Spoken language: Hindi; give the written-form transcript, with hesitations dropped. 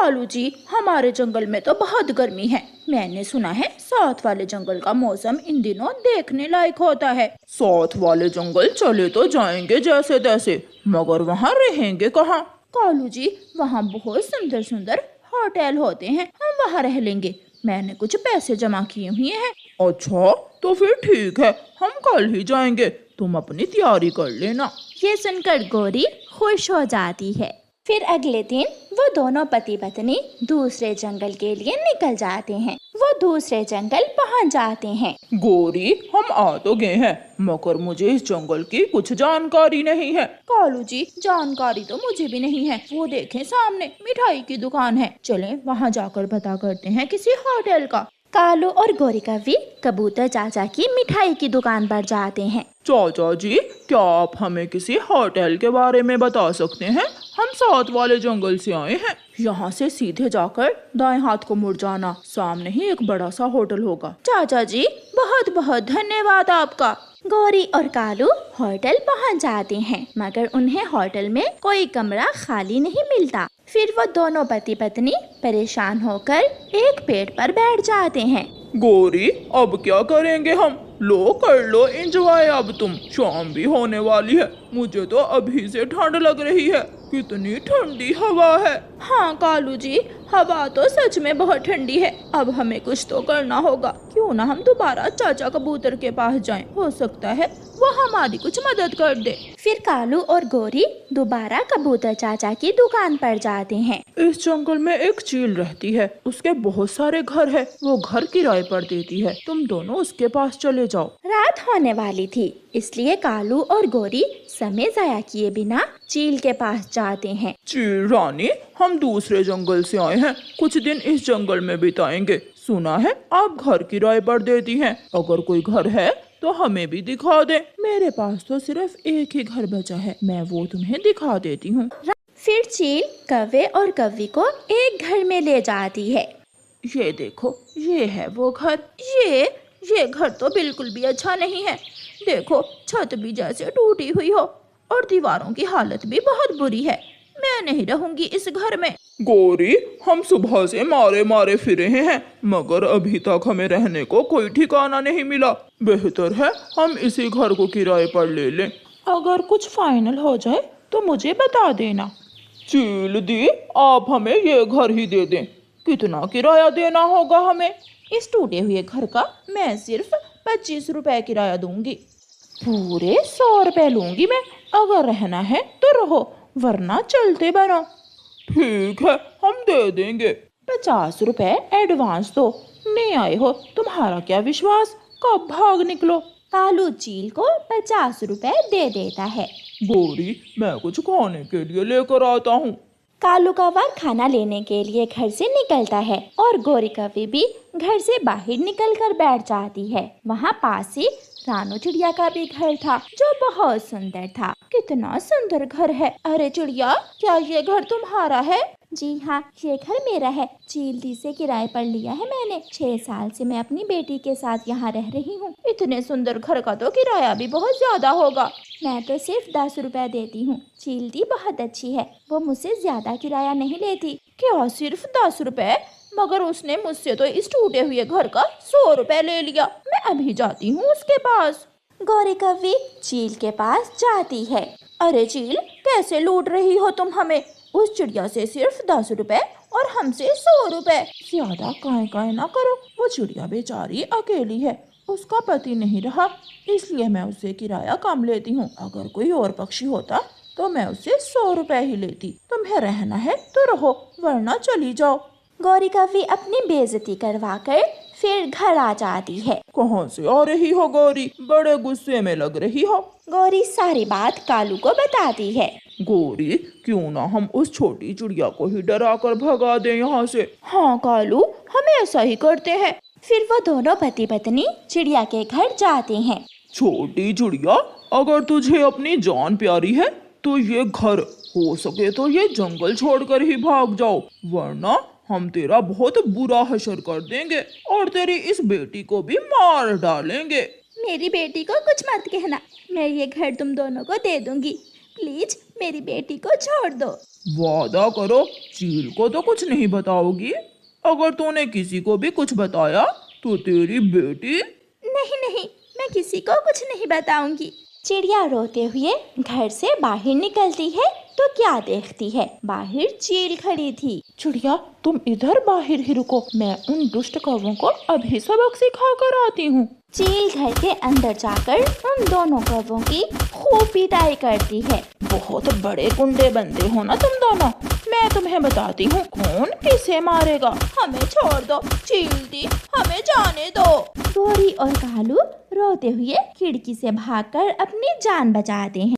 कालू जी, हमारे जंगल में तो बहुत गर्मी है। मैंने सुना है साथ वाले जंगल का मौसम इन दिनों देखने लायक होता है। साथ वाले जंगल चले तो जाएंगे जैसे तैसे, मगर वहाँ रहेंगे कहाँ? कालू जी, वहाँ बहुत सुंदर सुंदर होटल होते हैं, हम वहाँ रह लेंगे। मैंने कुछ पैसे जमा किए हुए हैं। अच्छा, तो फिर ठीक है, हम कल ही जाएंगे। तुम अपनी तैयारी कर लेना। ये सुनकर गौरी खुश हो जाती है। फिर अगले दिन वो दोनों पति पत्नी दूसरे जंगल के लिए निकल जाते हैं। वो दूसरे जंगल पहुंच जाते हैं। गौरी, हम आ तो गए हैं, मगर मुझे इस जंगल की कुछ जानकारी नहीं है। कालू जी, जानकारी तो मुझे भी नहीं है। वो देखें, सामने मिठाई की दुकान है, चलें वहाँ जाकर पता करते हैं किसी होटल का। कालू और गौरी कवि कबूतर चाचा की मिठाई की दुकान पर जाते हैं। चाचा जी, क्या आप हमें किसी होटल के बारे में बता सकते हैं? हम साथ वाले जंगल से आए हैं। यहाँ से सीधे जाकर दाएं हाथ को मुड़ जाना, सामने ही एक बड़ा सा होटल होगा। चाचा जी, बहुत बहुत धन्यवाद आपका। गौरी और कालू होटल पहुँच जाते हैं, मगर उन्हें होटल में कोई कमरा खाली नहीं मिलता। फिर वो दोनों पति पत्नी परेशान होकर एक पेड़ पर बैठ जाते हैं। गौरी, अब क्या करेंगे हम? लो, कर लो एंजॉय। अब तुम, शाम भी होने वाली है, मुझे तो अभी से ठंड लग रही है। कितनी ठंडी हवा है। हाँ कालू जी, हवा तो सच में बहुत ठंडी है। अब हमें कुछ तो करना होगा। क्यों ना हम दोबारा चाचा कबूतर के पास जाएं, हो सकता है वो हमारी कुछ मदद कर दे। फिर कालू और गौरी दोबारा कबूतर चाचा की दुकान पर जाते हैं। इस जंगल में एक चील रहती है, उसके बहुत सारे घर है, वो घर किराए पर देती है, तुम दोनों उसके पास चले जाओ। रात होने वाली थी, इसलिए कालू और गौरी समय जाया किए बिना चील के पास जाते हैं। चील रानी, हम दूसरे जंगल से आए हैं, कुछ दिन इस जंगल में बिताएंगे। सुना है आप घर किराए पर देती हैं, अगर कोई घर है तो हमें भी दिखा दे। मेरे पास तो सिर्फ एक ही घर बचा है, मैं वो तुम्हें दिखा देती हूँ। फिर चील कव्वे और कव्वी को एक घर में ले जाती है। ये देखो, ये है वो घर। ये घर तो बिल्कुल भी अच्छा नहीं है। देखो, छत भी जैसे टूटी हुई हो और दीवारों की हालत भी बहुत बुरी है। मैं नहीं रहूंगी इस घर में। गौरी, हम सुबह से मारे मारे फिरे हैं, मगर अभी तक हमें रहने को कोई ठिकाना नहीं मिला। बेहतर है हम इसी घर को किराए पर ले लें। अगर कुछ फाइनल हो जाए तो मुझे बता देना। चील दी, आप हमें ये घर ही दे दें। कितना किराया देना होगा हमें? इस टूटे हुए घर का मैं सिर्फ 25 रुपए किराया दूंगी। पूरे 100 रुपए लूंगी मैं। अगर रहना है तो रहो, वरना चलते बनो। ठीक है, हम दे देंगे। 50 रुपए एडवांस दो। नहीं आए हो, तुम्हारा क्या विश्वास, कब भाग निकलो। कालू चील को 50 रुपए दे देता है। गौरी, मैं कुछ खाने के लिए लेकर आता हूँ। कालू कौवा खाना लेने के लिए घर से निकलता है और गौरी कौवी भी घर से बाहर निकलकर बैठ जाती है। वहाँ पास ही रानू चिड़िया का भी घर था, जो बहुत सुंदर था। कितना सुंदर घर है। अरे चिड़िया, क्या ये घर तुम्हारा है? जी हाँ, ये घर मेरा है। चील दी से किराए पर लिया है मैंने। 6 साल से मैं अपनी बेटी के साथ यहाँ रह रही हूँ। इतने सुंदर घर का तो किराया भी बहुत ज्यादा होगा। मैं तो सिर्फ 10 रुपए देती हूँ। चील दी बहुत अच्छी है, वो मुझसे ज्यादा किराया नहीं लेती। क्या सिर्फ 10 रुपए? मगर उसने मुझसे तो इस टूटे हुए घर का 100 रुपए ले लिया। मैं अभी जाती हूँ उसके पास। गौरी कौवी चील के पास जाती है। अरे चील, कैसे लूट रही हो तुम हमें? उस चिड़िया से सिर्फ 10 रुपए और हमसे 100 रुपए। ज्यादा काहे ना करो, वो चिड़िया बेचारी अकेली है, उसका पति नहीं रहा, इसलिए मैं उससे किराया कम लेती हूँ। अगर कोई और पक्षी होता तो मैं उससे 100 रुपए ही लेती। तुम्हें रहना है तो रहो, वरना चली जाओ। गौरी कौवी अपनी बेइज्जती करवाकर फिर घर आ जाती है। कहाँ से आ रही हो गौरी? बड़े गुस्से में लग रही हो। गौरी सारी बात कालू को बताती है। गौरी, क्यों ना हम उस छोटी चिड़िया को ही डरा कर भगा दें यहाँ से? हाँ कालू, हम ऐसा ही करते हैं। फिर वो दोनों पति पत्नी चिड़िया के घर जाते हैं। छोटी चिड़िया, अगर तुझे अपनी जान प्यारी है तो ये घर, हो सके तो ये जंगल छोड़कर ही भाग जाओ, वरना हम तेरा बहुत बुरा हशर कर देंगे और तेरी इस बेटी को भी मार डालेंगे। मेरी बेटी को कुछ मत कहना, मैं ये घर तुम दोनों को दे दूंगी। प्लीज मेरी बेटी को छोड़ दो। वादा करो चील को तो कुछ नहीं बताओगी। अगर तूने किसी को भी कुछ बताया तो तेरी बेटी। नहीं नहीं, मैं किसी को कुछ नहीं बताऊंगी। चिड़िया रोते हुए घर से बाहर निकलती है तो क्या देखती है, बाहर चील खड़ी थी। चिड़िया तुम इधर बाहर ही रुको, मैं उन दुष्ट कौवों को अभी सबक सिखा कर आती हूँ। चील घर के अंदर जाकर उन दोनों कौवों की खूब पिटाई करती है। बहुत बड़े गुंडे बनते हो ना तुम दोनों, मैं तुम्हें बताती हूँ कौन किसे मारेगा। हमें छोड़ दो चील दी, हमें जाने दो। गोरी और कालू रोते हुए खिड़की से भागकर अपनी जान बचाते हैं।